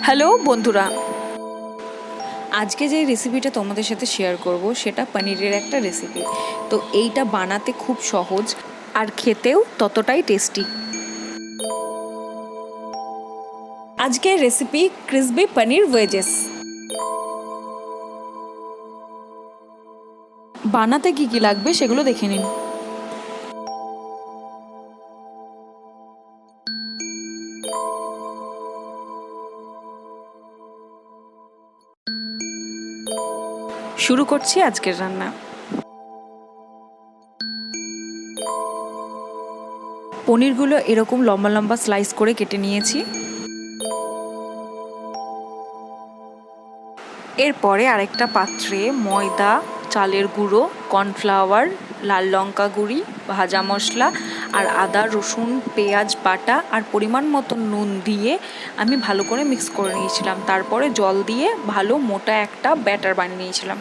Hello বন্ধুরা, আজকে যে রেসিপিটা তোমাদের সাথে শেয়ার করব সেটা পনিরের একটা রেসিপি। তো এইটা বানাতে খুব সহজ আর খেতেও ততটাই টেস্টি। আজকের রেসিপি ক্রিসপি পনির ওয়েজেস। বানাতে কি কি লাগবে সেগুলো দেখে নিন। শুরু করছি আজকের রান্না। পনিরগুলো এরকম লম্বা লম্বা স্লাইস করে কেটে নিয়েছি। এরপরে আরেকটা পাত্রে ময়দা, চালের গুঁড়ো, কর্নফ্লাওয়ার, লাল লঙ্কা গুঁড়ি, ভাজা মশলা আর আদা রসুন পেঁয়াজ বাটা আর পরিমাণ মতো নুন দিয়ে আমি ভালো করে মিক্স করে নিয়েছিলাম। তারপরে জল দিয়ে ভালো মোটা একটা ব্যাটার বানিয়ে নিয়েছিলাম।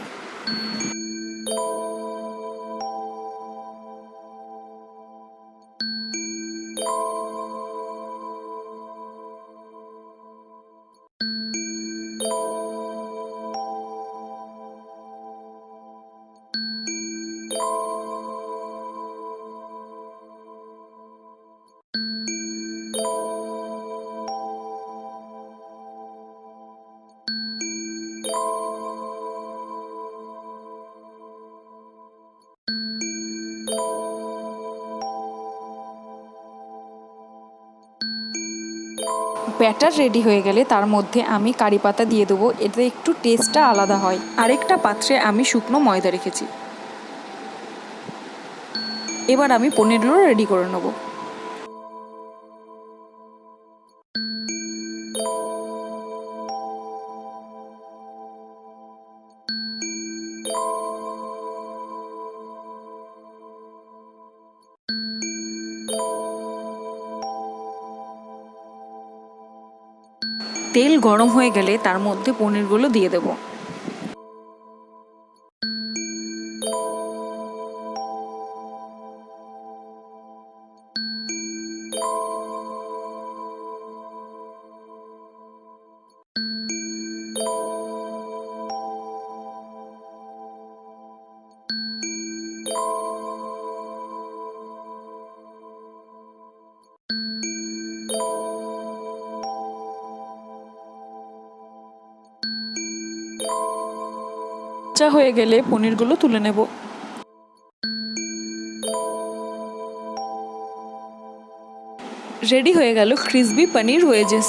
ব্যাটার রেডি হয়ে গেলে তার মধ্যে আমি কারি পাতা দিয়ে দেবো, এতে একটু টেস্টটা আলাদা হয়। আরেকটা পাত্রে আমি শুকনো ময়দা রেখেছি। এবার আমি পনিরগুলো রেডি করে নেব। তেল গরম হয়ে গেলে তার মধ্যে পনিরগুলো দিয়ে দেব। হয়ে গেলে পনিরগুলো তুলে নেব। রেডি হয়ে গেল ক্রিসপি পনির ওয়েজেস।